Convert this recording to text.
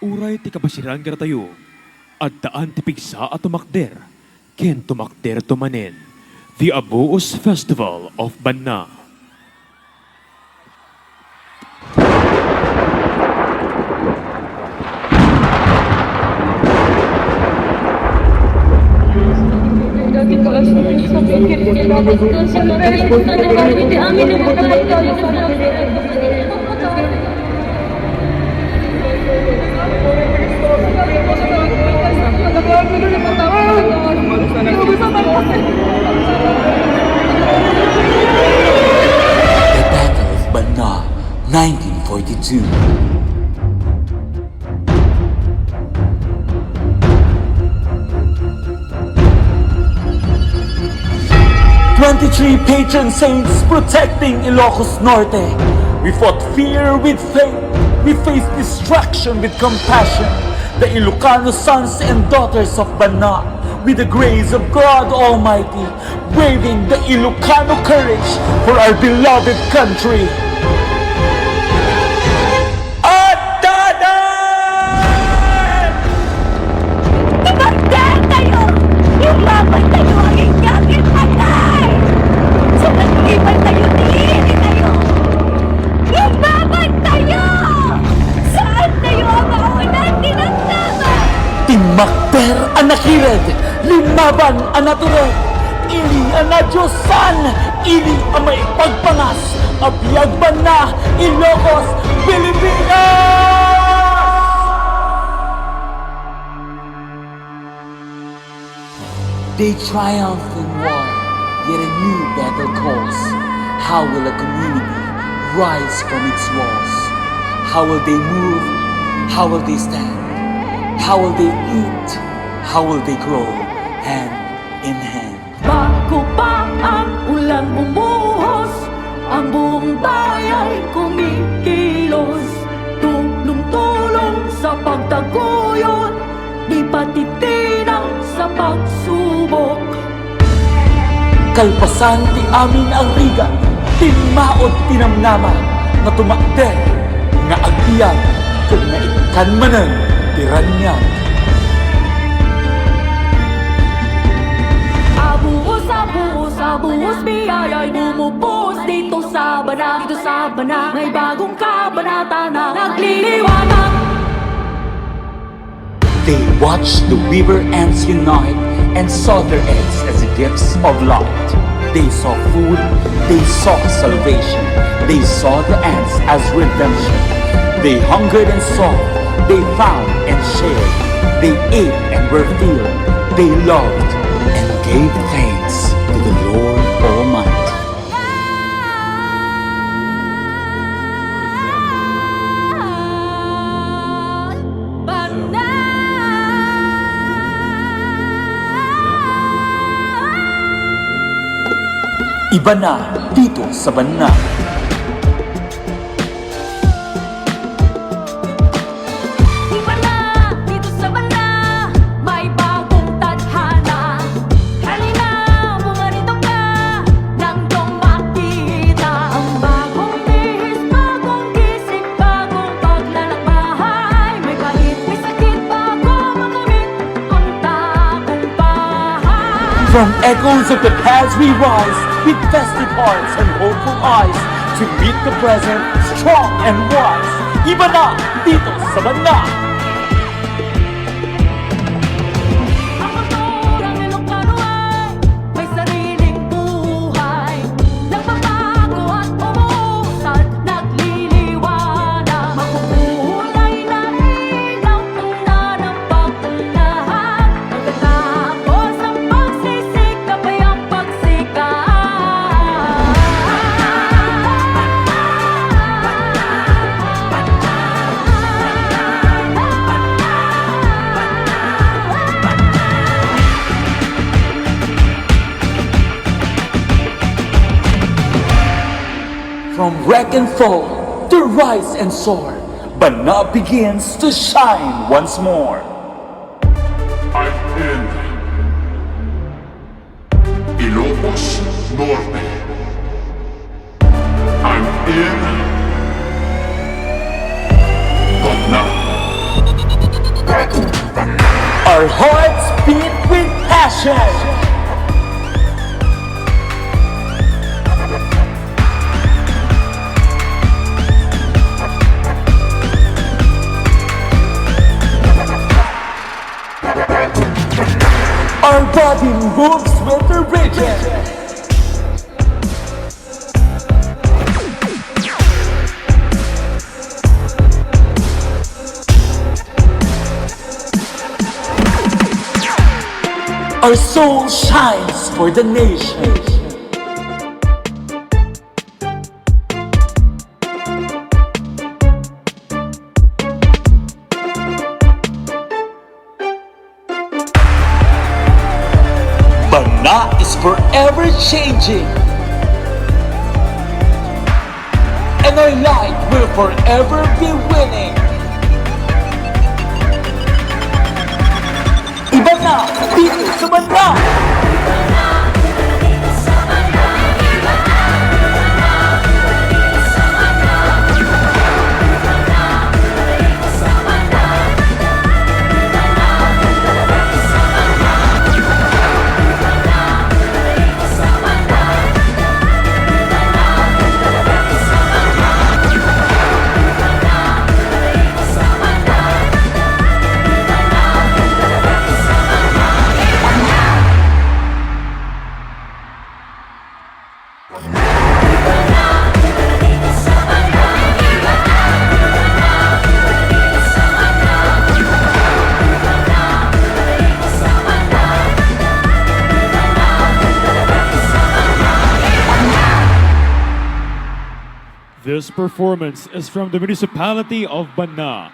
Uray ti kabasiran tayo, at daan ti pigsa at tumakder, ken tumakder tumanen, the Abuos Festival of Banna. The Battle of Banna, 1942. 23 patron saints protecting Ilocos Norte. We fought fear with faith. We faced destruction with compassion. The Ilocano sons and daughters of Banna, with the grace of God Almighty, braving the Ilocano courage for our beloved country. Atadan! Tumagdan kayo! Lumaban kayo ang inyong patay! Sa nag-iban kayo, diinin kayo! Lumaban kayo! Saan kayo ang maunang tinagtaban? Timakder ang nakired, limaban ang natured, ili ang nadyosan, ili ang may pagpangas, abiyag Banna, Ilocos, Pilipinas! They triumph in war, yet a new battle calls. How will a community rise from its walls? How will they move? How will they stand? How will they eat? How will they grow hand in hand? Bago pa ang ulan bumuhos, ang buong bayay kumikilos. Tulong-tulong sa pagtaguyod, di patitinang sa pagsubok. Kalpasan ti amin ang riga, timaod tinamnaman, na tumakder, nga agiyag, kag naikan manan, tiranyag. Abuos, abuos, abuos, biyaya'y bumubuhos dito sa Banna, dito sa Banna. May bagong kabanata na nagliliwanag. They watched the river ants unite and saw their eggs as gifts of light. They saw food, they saw salvation, they saw the ants as redemption. They hungered and saw, they found and shared. They ate and were filled, they loved and gave thanks to the Lord Almighty. Banna! Iba na dito sa Banna. Iba na dito sa Banna, may bagong tadhana. Halina, bumarito ka, nang iyong makita ang bagong bihis, bagong gising, bagong paglalakbay. May bait, may sakit, bago makamit ang tagumpay. From echoes of the past we rise, with festive hearts and hopeful eyes, to meet the present, strong and wise. Iba na dito sa Banna. Ang kulturang Ilocano ay may sariling buhay. Nagbabago at umusad, nagliliwanag. Makukulay na ilaw ang nanampak lahat. Pagkatapos ang pagsisikap ay ang pagsikat. From wreck and fall to rise and soar, Banna begins to shine once more. I'm in Ilocos Norte. I'm in Banna. Our hearts beat with passion. Our body moves with the rhythm. Our soul shines for the nation. Bana is forever changing, and our light will forever be winning. Iba na dito sa Bana! This performance is from the municipality of Bana,